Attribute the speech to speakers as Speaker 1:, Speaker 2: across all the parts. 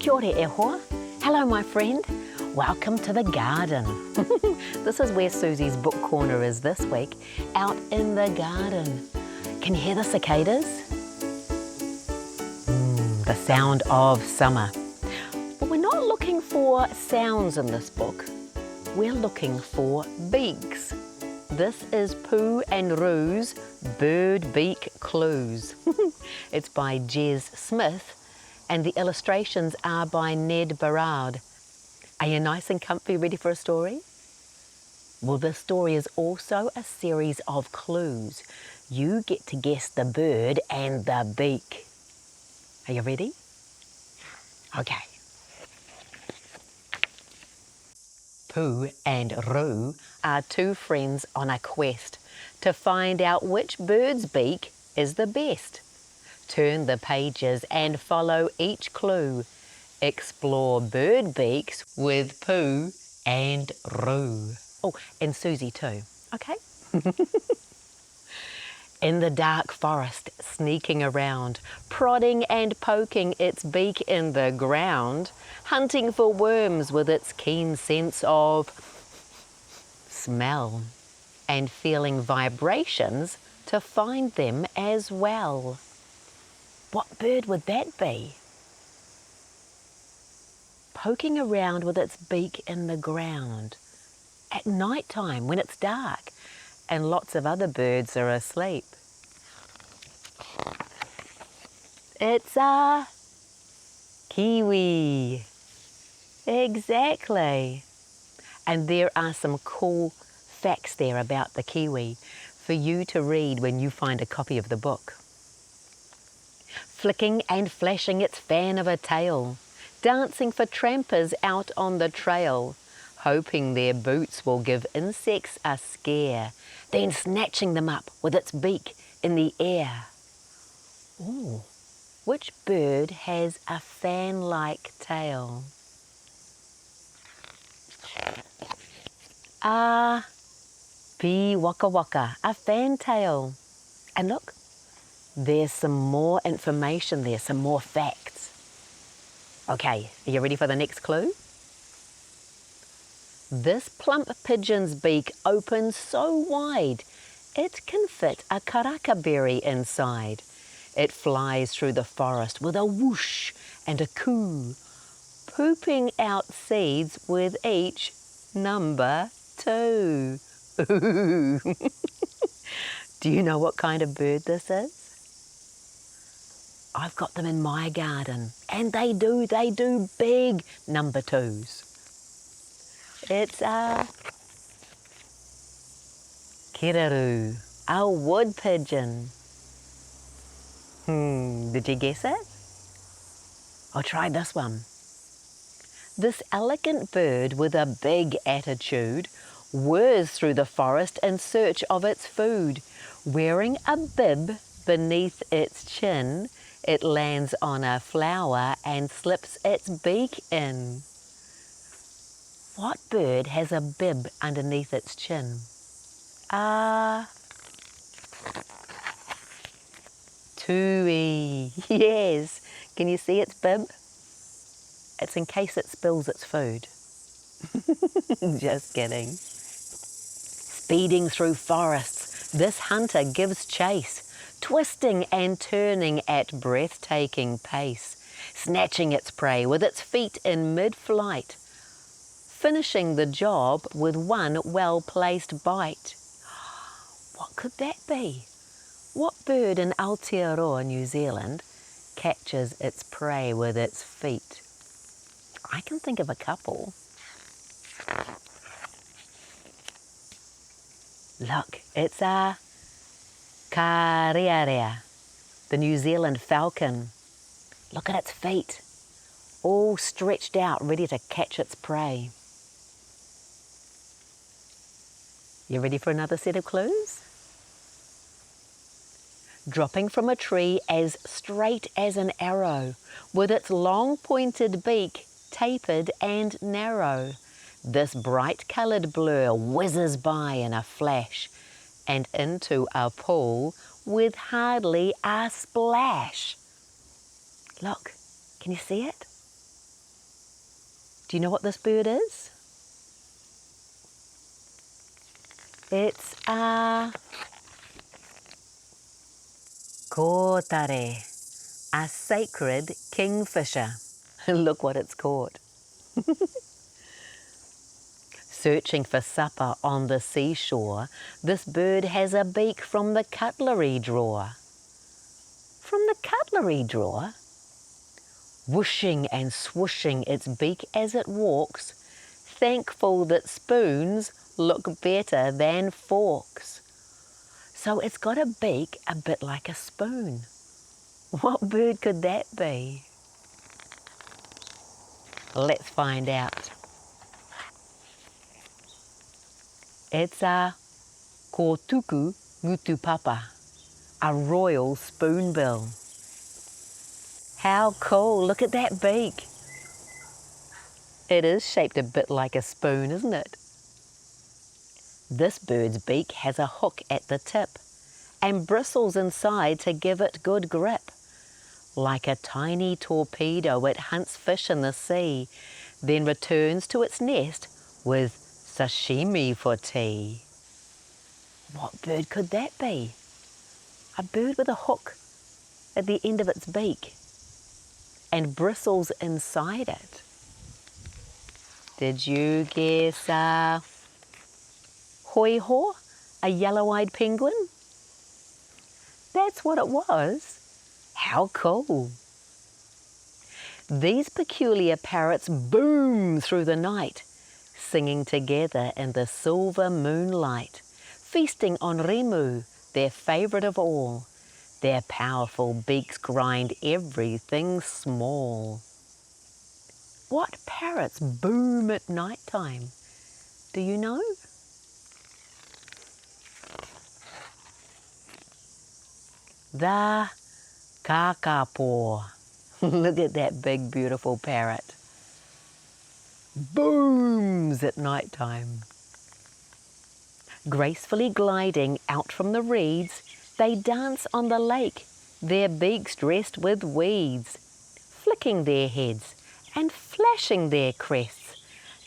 Speaker 1: Kia ora e hoa. Hello, my friend. Welcome to the garden. This is where Suzy's book corner is this week, out in the garden. Can you hear the cicadas? The sound of summer. But we're not looking for sounds in this book. We're looking for beaks. This is Pooh and Roo's Bird Beak Clues. It's by Jez Smith and the illustrations are by Ned Barraud. Are you nice and comfy, ready for a story? Well, this story is also a series of clues. You get to guess the bird and the beak. Are you ready? Okay. Pooh and Roo are two friends on a quest to find out which bird's beak is the best. Turn the pages and follow each clue. Explore bird beaks with Pooh and Roo. Oh, and Suzy too, okay? In the dark forest, sneaking around, prodding and poking its beak in the ground, hunting for worms with its keen sense of smell, and feeling vibrations to find them as well. What bird would that be? Poking around with its beak in the ground at night time when it's dark and lots of other birds are asleep. It's a kiwi. Exactly. And there are some cool facts there about the kiwi for you to read when you find a copy of the book. Flicking and flashing its fan of a tail, dancing for trampers out on the trail, hoping their boots will give insects a scare, then snatching them up with its beak in the air. Ooh, which bird has a fan-like tail? Pea waka waka, a fantail. And look, there's some more information there, some more facts. Okay, are you ready for the next clue? This plump pigeon's beak opens so wide, it can fit a karaka berry inside. It flies through the forest with a whoosh and a coo, pooping out seeds with each number 2. Ooh. Do you know what kind of bird this is? I've got them in my garden, and they do big number 2s. It's a kiraru, a wood pigeon. Did you guess it? I'll try this one. This elegant bird with a big attitude whirs through the forest in search of its food. Wearing a bib beneath its chin, it lands on a flower and slips its beak in. What bird has a bib underneath its chin? Tui. Yes. Can you see its bib? It's in case it spills its food. Just kidding. Speeding through forests, this hunter gives chase, twisting and turning at breathtaking pace, snatching its prey with its feet in mid-flight, finishing the job with one well-placed bite. What could that be? What bird in Aotearoa, New Zealand, catches its prey with its feet? I can think of a couple. Look, it's a karearea, the New Zealand falcon. Look at its feet, all stretched out, ready to catch its prey. You ready for another set of clues? Dropping from a tree as straight as an arrow, with its long pointed beak tapered and narrow. This bright-coloured blur whizzes by in a flash and into a pool with hardly a splash. Look, can you see it? Do you know what this bird is? It's a kōtare, a sacred kingfisher. Look what it's caught. Searching for supper on the seashore, this bird has a beak from the cutlery drawer. From the cutlery drawer? Whooshing and swooshing its beak as it walks, thankful that spoons look better than forks. So it's got a beak a bit like a spoon. What bird could that be? Let's find out. It's a kōtuku ngutupapa, a royal spoonbill. How cool, look at that beak. It is shaped a bit like a spoon, isn't it? This bird's beak has a hook at the tip and bristles inside to give it good grip. Like a tiny torpedo, it hunts fish in the sea, then returns to its nest with sashimi for tea. What bird could that be? A bird with a hook at the end of its beak and bristles inside it. Did you guess hoiho, a yellow-eyed penguin? That's what it was. How cool. These peculiar parrots boom through the night, singing together in the silver moonlight, feasting on remu, their favourite of all. Their powerful beaks grind everything small. What parrots boom at night time? Do you know? The kakapo. Look at that big beautiful parrot. Booms at night time. Gracefully gliding out from the reeds, they dance on the lake, their beaks dressed with weeds, flicking their heads and flashing their crests,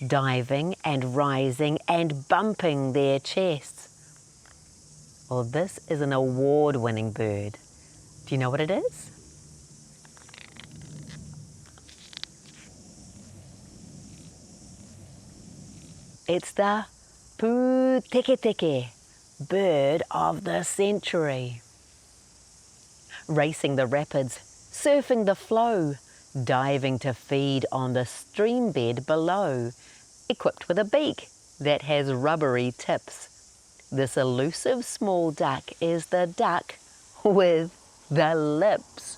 Speaker 1: diving and rising and bumping their chests. Well, this is an award-winning bird. Do you know what it is? It's the pūteketeke, bird of the century. Racing the rapids, surfing the flow, diving to feed on the stream bed below, equipped with a beak that has rubbery tips. This elusive small duck is the duck with the lips.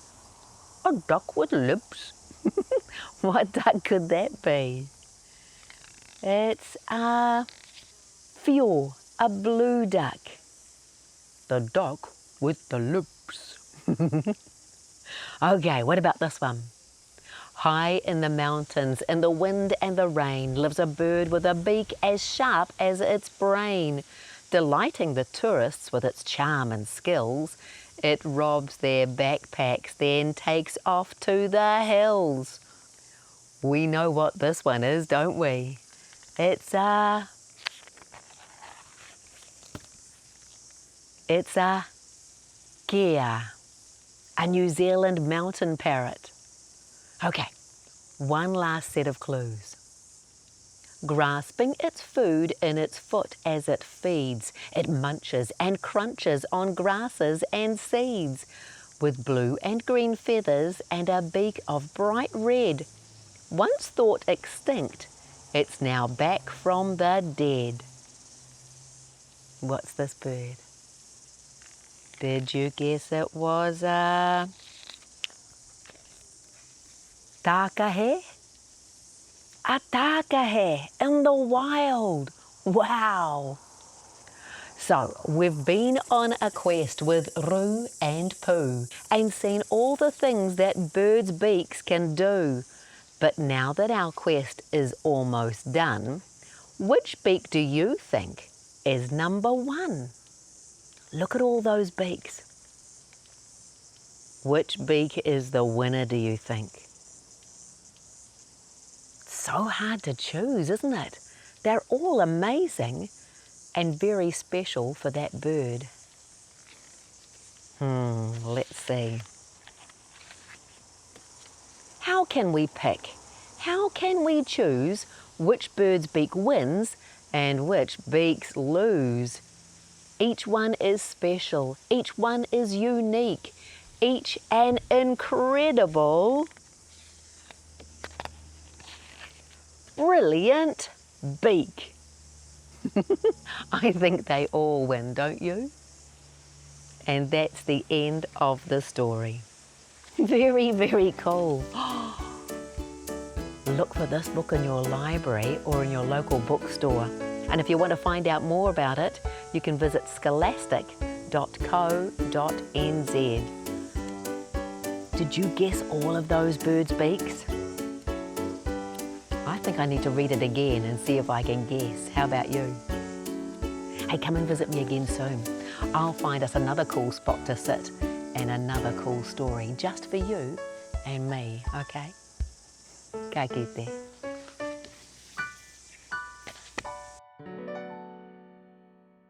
Speaker 1: A duck with lips? What duck could that be? It's a whio, a blue duck. The duck with the lips. Okay, what about this one? High in the mountains, in the wind and the rain, lives a bird with a beak as sharp as its brain. Delighting the tourists with its charm and skills, it robs their backpacks, then takes off to the hills. We know what this one is, don't we? It's a kea, a New Zealand mountain parrot. Okay, one last set of clues. Grasping its food in its foot as it feeds, it munches and crunches on grasses and seeds. With blue and green feathers and a beak of bright red. Once thought extinct, it's now back from the dead. What's this bird? Did you guess it was a takahe? A takahe in the wild. Wow. So we've been on a quest with Roo and Pooh and seen all the things that birds' beaks can do. But now that our quest is almost done, which beak do you think is number one? Look at all those beaks. Which beak is the winner, do you think? So hard to choose, isn't it? They're all amazing and very special for that bird. Let's see. How can we pick? How can we choose which bird's beak wins and which beaks lose? Each one is special. Each one is unique. Each an incredible, brilliant beak. I think they all win, don't you? And that's the end of the story. Very, very cool. Look for this book in your library or in your local bookstore. And if you want to find out more about it, you can visit scholastic.co.nz. Did you guess all of those birds' beaks? I think I need to read it again and see if I can guess. How about you? Hey, come and visit me again soon. I'll find us another cool spot to sit and another cool story just for you and me, okay? Ka kite.